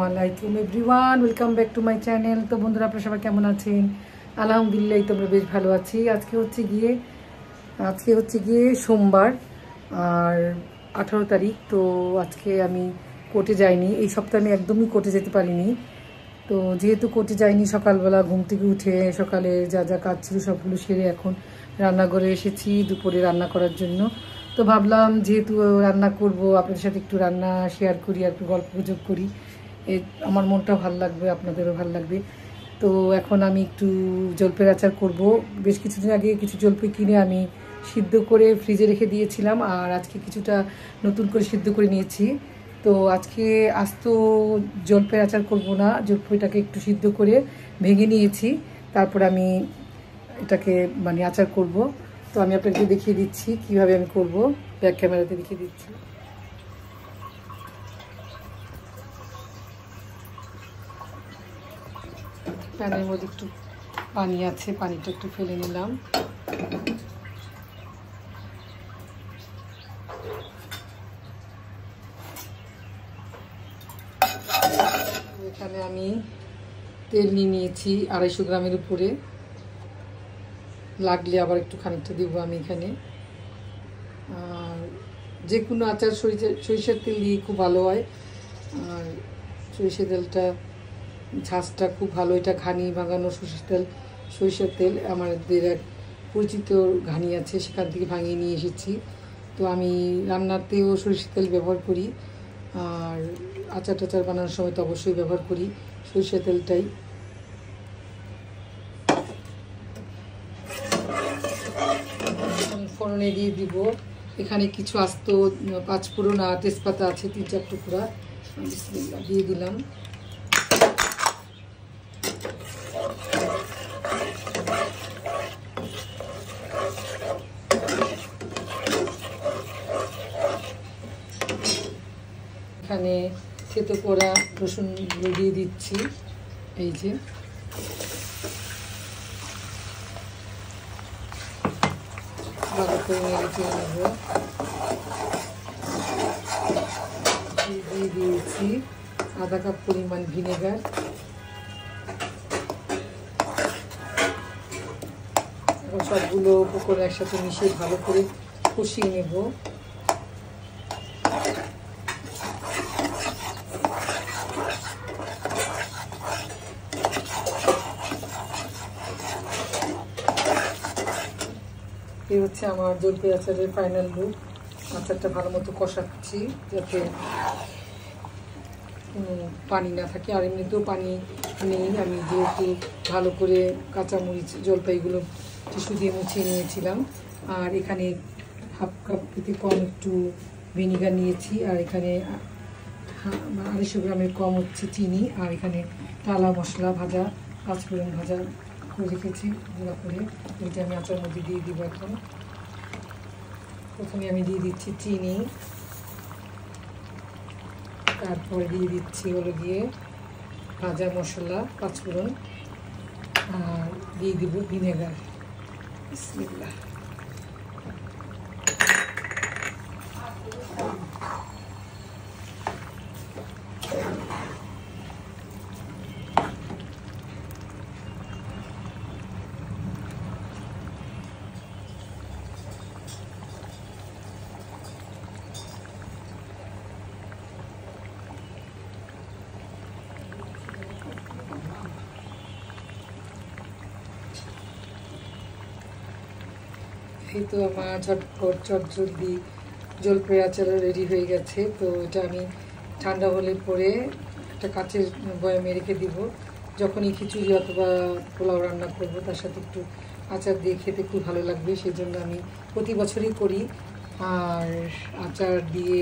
আলাইকুম everyone, welcome back to my channel. তো বন্ধুরা, আপনারা সবাই কেমন আছেন? আলহামদুলিল্লাহ, তো আমরা বেশ ভালো আছি। আজকে হচ্ছে গিয়ে সোমবার আর 18 তারিখ। তো আজকে আমি কোর্টে যাইনি, এই সপ্তাহে আমি একদমই কোর্টে যেতে পারিনি। তো যেহেতু কোর্টে যাইনি, সকালবেলা ঘুম থেকে উঠে সকালে যা যা কাজ ছিল সবগুলো সেরে এখন রান্নাঘরে এসেছি দুপুরে রান্না করার জন্য। তো ভাবলাম যেহেতু রান্না করব, আপনাদের সাথে একটু রান্না শেয়ার করি আর একটু গল্প গুজব করি, আমার মনটাও ভালো লাগবে, আপনাদেরও ভালো লাগবে। তো এখন আমি একটু জলপাইয়ের আচার করব। বেশ কিছুদিন আগে কিছু জলপাই কিনে আমি সিদ্ধ করে ফ্রিজে রেখে দিয়েছিলাম, আর আজকে কিছুটা নতুন করে সিদ্ধ করে নিয়েছি। তো আজকে আস্ত জলপাইয়ের আচার করব না, জলপাইটাকে একটু সিদ্ধ করে ভেঙে নিয়েছি, তারপর আমি এটাকে আচার করব। তো আমি আপনাকে দেখিয়ে দিচ্ছি কিভাবে আমি করব, ব্যাক ক্যামেরাতে দেখিয়ে দিচ্ছি। প্যানের মধ্যে একটু পানি আছে, পানিটা একটু ফেলে নিলাম। এখানে আমি তেল নিয়ে নিয়েছি 250 গ্রামের উপরে, লাগলে আবার একটু খানিকটা দিব আমি এখানে। আর যে কোনো আচার সরিষার তেল দিয়ে খুব ভালো হয়, আর সরিষার তেলটা ঝাঁজটা খুব ভালো। এটা ঘানি ভাঙানো সরিষার তেল আমাদের এক পরিচিত ঘানি আছে, সেখান থেকে ভাঙিয়ে নিয়ে এসেছি। তো আমি রান্নাতেও সরিষার তেল ব্যবহার করি, আর আচার টাচার বানানোর সময় তো অবশ্যই ব্যবহার করি সরিষার তেলটাই। ফোড়নে দিয়ে দিব এখানে কিছু আস্ত 5 ফোড়ন আর তেজপাতা আছে 3-4 টুকরা, দিয়ে দিলাম। এখানে থেতো করা রসুন দিয়ে দিচ্ছি, এই যে। ভালো করে নেড়ে চেড়ে নেব। দিয়ে দিয়েছি আধা কাপ পরিমাণ ভিনেগার। এখন সবগুলো উপকরণ একসাথে মিশিয়ে ভালো করে কষিয়ে নেব। এই হচ্ছে আমার জলপাই আচারের ফাইনাল লুক। আচারটা ভালো মতো কষাচ্ছি যাতে পানি না থাকে, আর এমনিতেও পানি নেই। আমি যেহেতু ভালো করে কাঁচামরিচ জলপাইগুলো টিস্যু দিয়ে মুছিয়ে নিয়েছিলাম। আর এখানে হাফ কাপ থেকে কম একটু ভিনিগার নিয়েছি, আর এখানে 250 গ্রামের কম হচ্ছে চিনি, আর এখানে টালা মশলা ভাজা 5 ফোড়ন ভাজা করে রেখেছি গুঁড়া করে, এটা আমি আচার মধ্যে দিয়ে দিব। এখন প্রথমে আমি দিয়ে দিচ্ছি চিনি, তারপরে দিয়ে দিচ্ছি হলো গিয়ে ভাজা মশলা 5 ফোড়ন, আর দিয়ে দিব ভিনেগার। বিসমিল্লাহ। এই তো আমার ঝটপট চটজলদি জলপাই আচার রেডি হয়ে গেছে। তো এটা আমি ঠান্ডা হলে পরে একটা কাচের বয়ামে রেখে দিব। যখনই খিচুড়ি অথবা পোলাও রান্না করব তার সাথে একটু আচার দিয়ে খেতে খুব ভালো লাগবে, সেই জন্য আমি প্রতি বছরই করি। আর আচার দিয়ে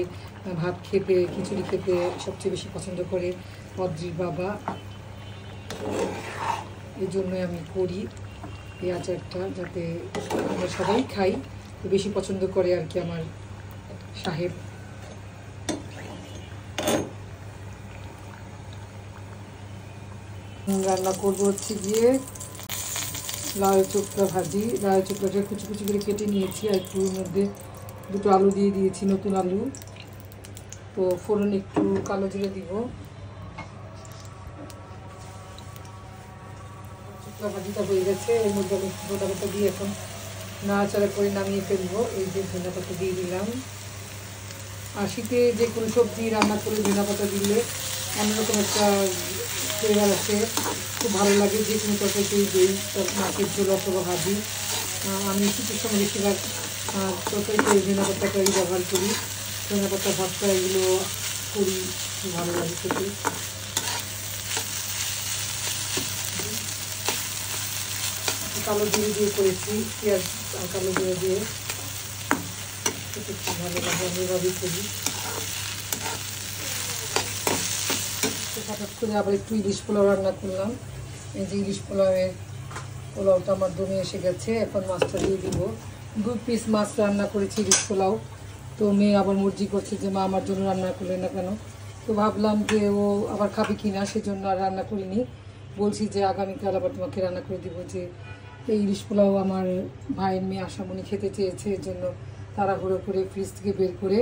ভাত খেতে, খিচুড়ি খেতে সবচেয়ে বেশি পছন্দ করে অদ্রির বাবা, এই জন্যই আমি করি এই আচারটা, যাতে আমরা সবাই খাই। বেশি পছন্দ করে আর কি আমার সাহেব। রান্না করবো হচ্ছে গিয়ে লাউ চোখলা ভাজি। লাউ চোখলাটা কুচি কুচি করে কেটে নিয়েছি, আর একটু মধ্যে 2টো আলু দিয়ে দিয়েছি, নতুন আলু। তো ফোড়নে একটু কালো জিরে দিব, মশলা ভাজিটা হয়ে গেছে। এর মধ্যে আমি ধনিয়া পাতা দিয়ে এখন নাড়াচাড়া করে নামিয়ে ফেলবো। এই যে ধনিয়া পাতা দিয়ে দিলাম। আর শীতে যে কোনো সবজি রান্না করে ধনিয়া পাতা দিলে অন্যরকম একটা ফ্লেভার আছে, খুব ভালো লাগে। যে কোনো তরকারি দিই, মাছের ঝোল অথবা ভাজি। আমি শীতের সময় বেশিরভাগ তরকারিতে ধনিয়া পাতাটাই ব্যবহার করি। ধনিয়া পাতা ভর্তা এগুলো করি, খুব ভালো লাগে খেতে। কালো জিরে দিয়ে করেছি, পেঁয়াজ আর কালো জিরে দিয়ে খেতে খুব ভালো লাগে। আমি এভাবেই করি। হঠাৎ করে আবার একটু ইলিশ পোলাও রান্না করলাম। এই যে ইলিশ পোলাওটা আমার দমে এসে গেছে। এখন মাছটা দিয়ে দিব। 2 পিস মাছ রান্না করেছি ইলিশ পোলাও। তো মেয়ে আবার মর্জি করছে যে মা আমার জন্য রান্না করলে না কেন। তো ভাবলাম যে ও আবার খাবে কিনা, সেজন্য আর রান্না করিনি। বলছি যে আগামীকাল আবার তোমাকে রান্না করে দিব। যে এই ইলিশ পোলাও আমার ভাইয়ের মেয়ে আশামণি খেতে চেয়েছে, এর জন্য তাড়াহুড়ো করে ফ্রিজ থেকে বের করে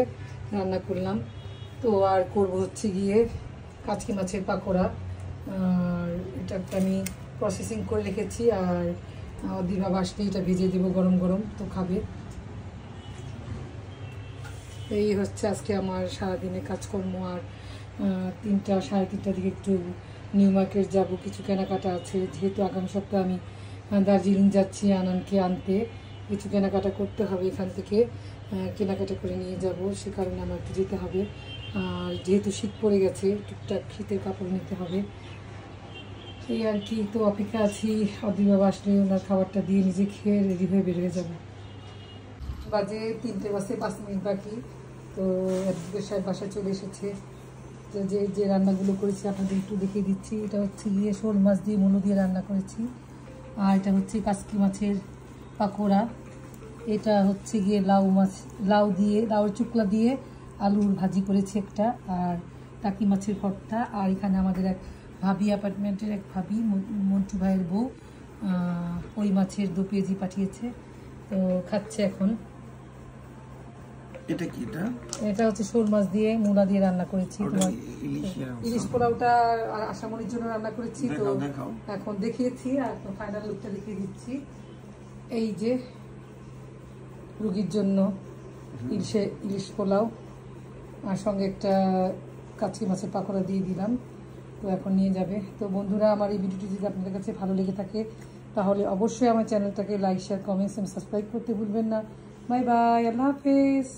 রান্না করলাম। তো আর করবো হচ্ছে গিয়ে কাচকি মাছের পাকোড়া। আর এটাকে আমি প্রসেসিং করে রেখেছি। আর দিবা বাসলে এটা ভেজে দেবো গরম গরম, তো খাবে। এই হচ্ছে আজকে আমার সারাদিনের কাজকর্ম। আর 3টা সাড়ে 3টার দিকে একটু নিউ মার্কেট যাব, কিছু কেনাকাটা আছে। যেহেতু আগামী সপ্তাহে আমি দার্জিলিং যাচ্ছি আনানকে আনতে, কিছু কেনাকাটা করতে হবে। এখান থেকে কেনাকাটা করে নিয়ে যাব, সে কারণে আমার একটু যেতে হবে। আর যেহেতু শীত পড়ে গেছে, টুকটাক শীতের কাপড় নিতে হবে। এই আর কি, তো অপেক্ষা আছি অদিবা বাবা আসলে ওনার খাবারটা দিয়ে নিজে খেয়ে রেডি হয়ে বেরিয়ে যাব। বাজে 3টে বাজে 5 মিনিট বাকি। তো অ্যাডভোকেট সাহেব বাসায় চলে এসেছে। তো যে রান্নাগুলো করেছি আপনাদের একটু দেখিয়ে দিচ্ছি। এটা হচ্ছে গিয়ে শোল মাছ দিয়ে মুলো দিয়ে রান্না করেছি। আর এটা হচ্ছে কাচকি মাছের পাকোড়া। এটা হচ্ছে গিয়ে লাউয়ের চুকলা দিয়ে আলুর ভাজি করেছি একটা। আর টাকি মাছের ভর্তা। আর এখানে আমাদের এক ভাবি, অ্যাপার্টমেন্টের এক ভাবি, মন্টু ভাইয়ের বউ, ওই মাছের 2 পেজি পাঠিয়েছে। তো খাচ্ছে এখন। এটা কি? এটা হচ্ছে শোল মাছ দিয়ে মুলা দিয়ে রান্না করেছি। তোমার ইলিশ পোলাওটা আশামণির জন্য রান্না করেছি। তো এখন দেখিয়েছি, আর ফাইনাল লুকটা দেখিয়ে দিচ্ছি। এই যে রুগীর জন্য ইলিশ পোলাও, আর সঙ্গে একটা কাচকি মাছের পাকোড়া দিয়ে দিলাম। তো এখন নিয়ে যাবে। তো বন্ধুরা, আমার এই ভিডিওটি যদি আপনাদের কাছে ভালো লেগে থাকে তাহলে অবশ্যই আমার চ্যানেলটাকে লাইক, শেয়ার, কমেন্টস এবং সাবস্ক্রাইব করতে ভুলবেন না। বাই বাই, আল্লাহ হাফেজ।